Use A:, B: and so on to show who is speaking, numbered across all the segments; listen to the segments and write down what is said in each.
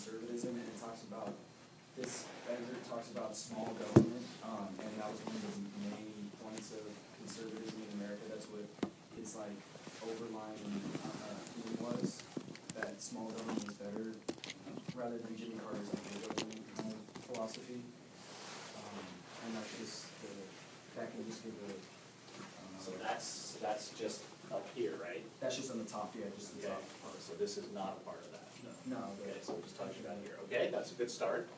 A: conservatism, and it talks about this. It talks about small government, and that was one of the main points of conservatism in America. That's what his like overlying theme was, that small government was better, rather than Jimmy Carter's like big government kind of philosophy. And that's just that can just give a.
B: So that's just up here, right?
A: That's just on the top, yeah, just the
B: Okay.
A: top part.
B: So this is not a part of that.
A: No.
B: Okay, so we'll just talk about here. Okay, that's a good start.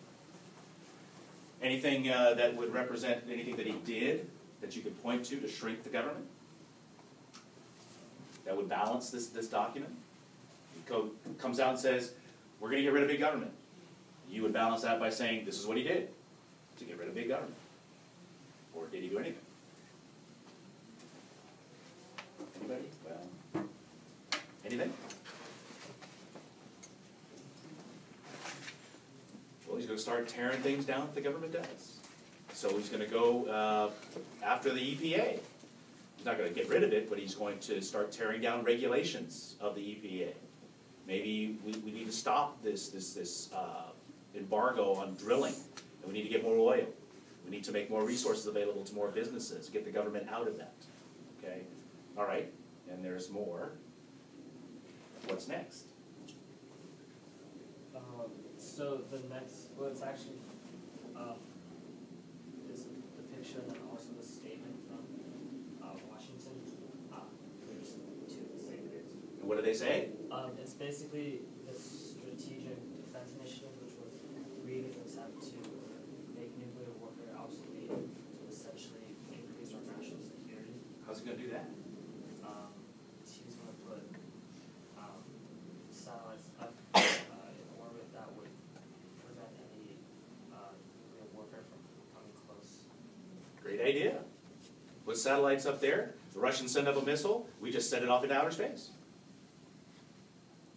B: Anything that would represent anything that he did that you could point to shrink the government? That would balance this document? The code comes out and says, we're going to get rid of big government. You would balance that by saying, this is what he did to get rid of big government. Or did he do anything? Anybody? Well, anything? Well, he's going to start tearing things down that the government does. So he's going to go after the EPA. He's not going to get rid of it, but he's going to start tearing down regulations of the EPA. Maybe we need to stop this embargo on drilling, and we need to get more oil. We need to make more resources available to more businesses, get the government out of that. Okay? All right, and there's more. What's next?
C: So the next, well, it's actually this depiction and also the statement from Washington. There's two at the same bit.
B: And what do they say?
C: It's basically the Strategic Defense Initiative, which was created with an attempt to make nuclear warfare obsolete, to essentially increase our national security.
B: How's he going to do that?
C: He's going to put satellites up in orbit that would prevent any nuclear warfare from coming close.
B: Great idea. Put satellites up there. The Russians send up a missile. We just send it off into outer space.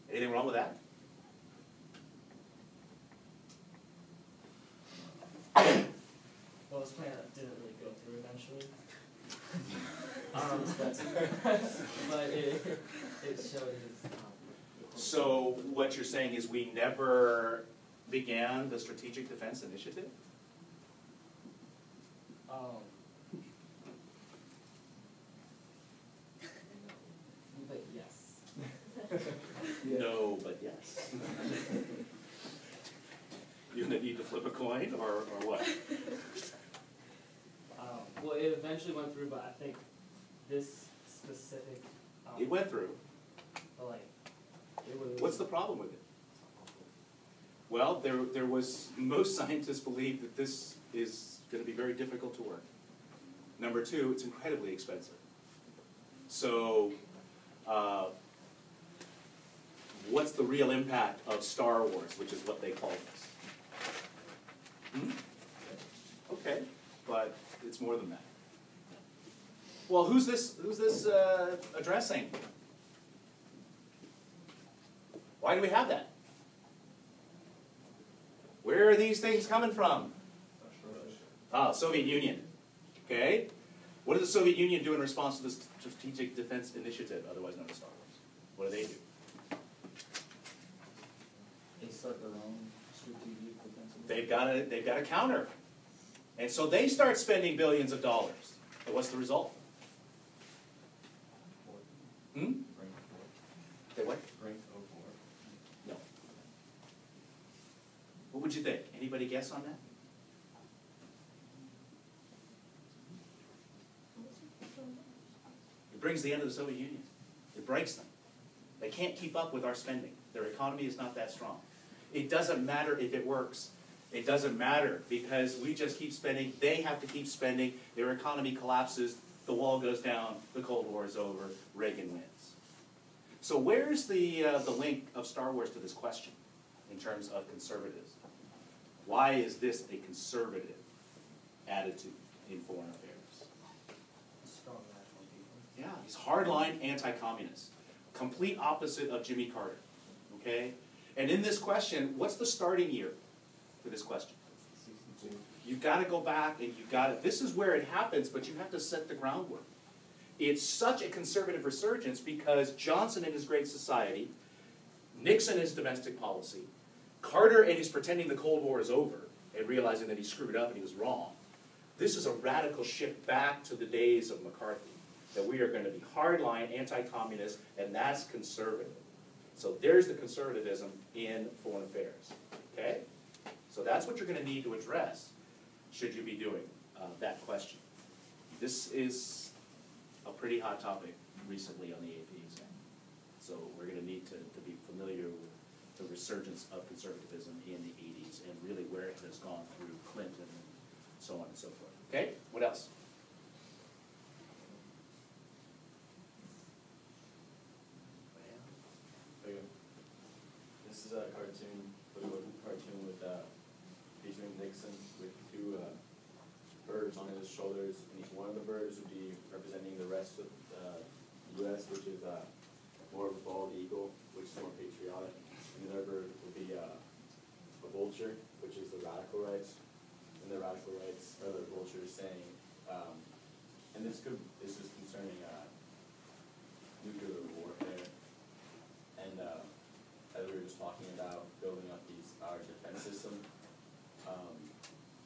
B: Anything wrong with that?
C: Well, this plan didn't really go through eventually. But it showed his.
B: So what you're saying is we never began the Strategic Defense Initiative?
C: But yes.
A: Yeah.
B: No, but yes. You need to flip a coin, or what?
C: Well, it eventually went through, but I think this specific.
B: It went through.
C: But like, it was.
B: What's the problem with it? Well, there was, most scientists believe that this is going to be very difficult to work. Number two, it's incredibly expensive. So, what's the real impact of Star Wars, which is what they call this? Okay, but it's more than that. Well, who's this addressing? Why do we have that? Where are these things coming from? Ah, Soviet Union. Okay. What did the Soviet Union do in response to the Strategic Defense Initiative, otherwise known as Star Wars? What do they do?
A: They start their own strategic defense.
B: They've got a counter. And so they start spending billions of dollars. And what's the result? Hmm? They what? No. What would you think? Anybody guess on that? It brings the end of the Soviet Union. It breaks them. They can't keep up with our spending. Their economy is not that strong. It doesn't matter if it works. It doesn't matter because we just keep spending. They have to keep spending. Their economy collapses. The wall goes down. The Cold War is over. Reagan wins. So where's the link of Star Wars to this question in terms of conservatism? Why is this a conservative attitude in foreign affairs?
C: Strong national people.
B: Yeah, he's hardline anti-communist. Complete opposite of Jimmy Carter. Okay? And in this question, what's the starting year for this question?
A: 62.
B: You've got to go back and you've got to, this is where it happens, but you have to set the groundwork. It's such a conservative resurgence because Johnson in his Great Society, Nixon his domestic policy, Carter, and he's pretending the Cold War is over and realizing that he screwed up and he was wrong. This is a radical shift back to the days of McCarthy, that we are going to be hardline, anti-communist, and that's conservative. So there's the conservatism in foreign affairs, okay? So that's what you're going to need to address should you be doing that question. This is a pretty hot topic recently on the AP exam. So we're going to need to be familiar with the resurgence of conservatism in the 80s and really where it has gone through Clinton and so on and so forth. Okay, what else?
A: This is a cartoon, Bollywood cartoon with featuring Nixon with two birds on his shoulders, and each one of the birds would be representing the rest of the U.S., which is more of a bald eagle, which is more patriotic, and the other bird would be a vulture, which is the radical rights, and the radical rights, or the vulture is saying, and this is concerning nuclear warfare, and as we were just talking about building up our defense system,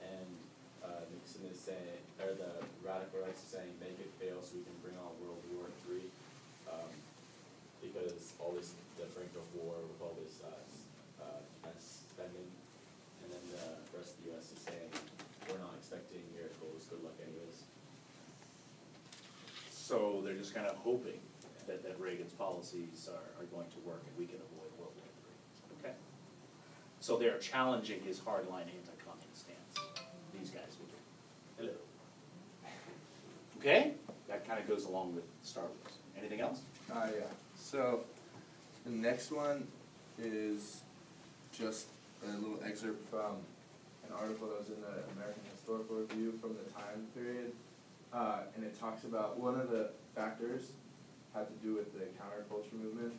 A: and Nixon is saying, or the radical rights is saying, make it fail so we can bring on World War III, because all this, the brink of war with all this defense spending, and then the rest of the U.S. is saying, we're not expecting miracles, good luck anyways.
B: So they're just kind of hoping that Reagan's policies are going to work and we can avoid World War III. Okay. So they're challenging his hardline anti-communist stance. These guys will do. Hello. Okay? That kind of goes along with Star Wars. Anything else?
D: Yeah. So the next one is just a little excerpt from an article that was in the American Historical Review from the time period. And it talks about one of the factors had to do with the counterculture movement,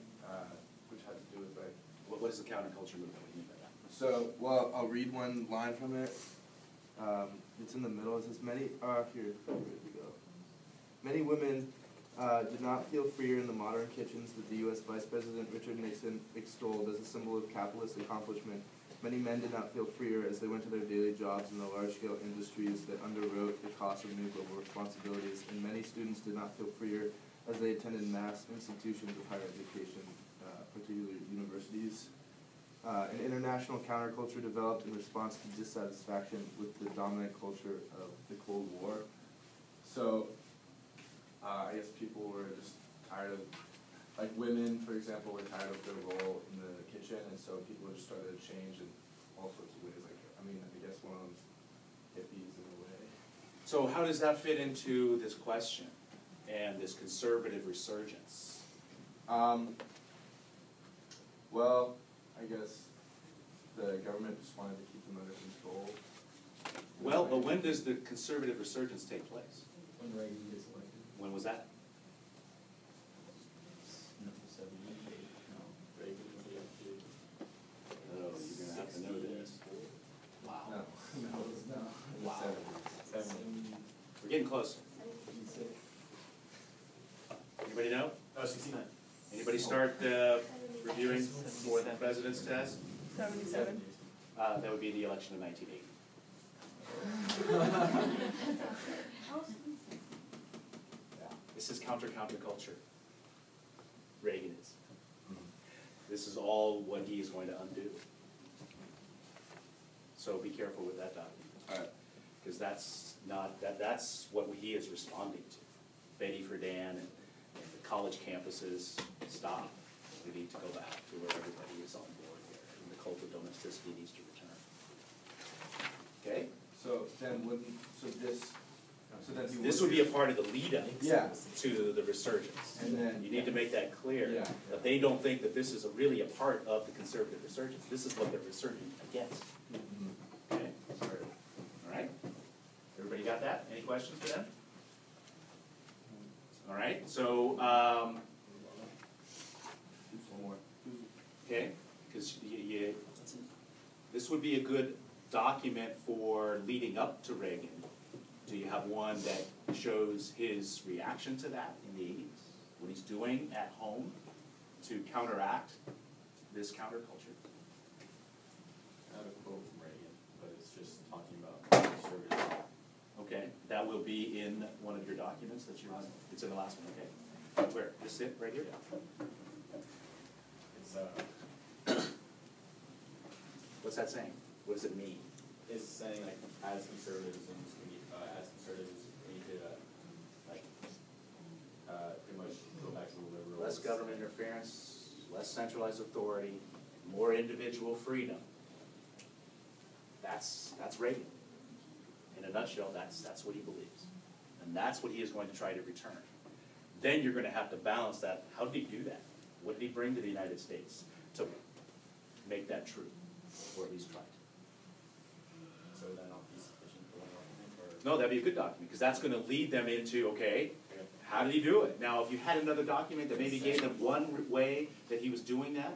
D: which had to do with like...
B: What is the counterculture movement? What do you mean by that?
D: So, well, I'll read one line from it. It's in the middle. It says, here we go. Many women did not feel freer in the modern kitchens that the U.S. Vice President Richard Nixon extolled as a symbol of capitalist accomplishment. Many men did not feel freer as they went to their daily jobs in the large-scale industries that underwrote the cost of new global responsibilities, and many students did not feel freer as they attended mass institutions of higher education, particularly universities. An international counterculture developed in response to dissatisfaction with the dominant culture of the Cold War. So, I guess people were just tired of, like women, for example, were tired of their role in the kitchen, and so people just started to change in all sorts of ways. Like, I mean, I guess one of them's hippies in a way.
B: So how does that fit into this question and this conservative resurgence?
D: Well, I guess the government just wanted to keep them under control.
B: Well, but when does the conservative resurgence take place?
A: When Reagan gets elected.
B: When was that?
A: No, 78. No, Reagan was elected.
B: Oh, you're going to have to know this. Wow.
A: No.
B: Wow.
A: 70.
B: We're getting closer.
A: 76.
B: Anybody know?
A: Oh, 69.
B: Anybody start reviewing for the president's test?
E: 77.
B: That would be the election of 1980. This is counterculture. Reagan is. This is all what he is going to undo. So be careful with that document. Because that's not, that's what he is responding to. Betty Friedan and the college campuses, stop. We need to go back to where everybody is on board here, and the cult of domesticity needs to return. Okay?
D: So then
B: This would be a part of the lead-up
D: Yeah.
B: to the resurgence.
D: And then
B: You need to make that clear,
D: Yeah.
B: that they don't think that this is really a part of the conservative resurgence. This is what they're resurging against. Okay? All right? Everybody got that? Any questions for them? All right, so,
D: one more.
B: okay, because this would be a good document for leading up to Reagan. Do you have one that shows his reaction to that in the 80s? What he's doing at home to counteract this counterculture? will be in one of your documents that you're on. It's in the last one, okay? Where? Just sit right here?
A: It's,
B: What's that saying? What does it mean?
A: it's saying like, as conservatives, we need to, like, pretty much go back to the liberals.
B: Less government interference, less centralized authority, more individual freedom. That's Reagan. In a nutshell, that's what he believes. And that's what he is going to try to return. Then you're going to have to balance that. How did he do that? What did he bring to the United States to make that true? Or at least try to.
A: So then I'll be sufficient for one document, or?
B: No, that'd be a good document, because that's going to lead them into, okay, how did he do it? Now, if you had another document that maybe gave them one way that he was doing that,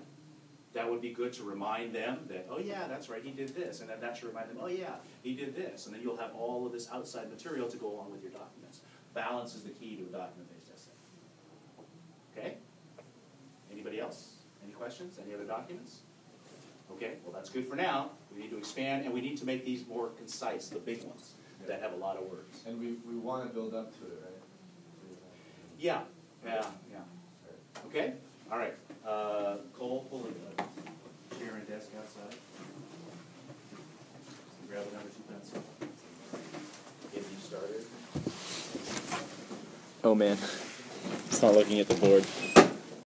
B: that would be good to remind them that, oh yeah, that's right, he did this. And then that should remind them, oh yeah, he did this. And then you'll have all of this outside material to go along with your documents. Balance is the key to a document-based essay. Okay? Anybody else? Any questions? Any other documents? Okay, well that's good for now. We need to expand, and we need to make these more concise, the big ones, that have a lot of words.
D: And we want to build up to it, right?
B: Yeah. Okay? All right. Cole, pull a chair and desk outside. Grab a number 2 pencil. Get you started.
E: Oh man, it's not looking at the board.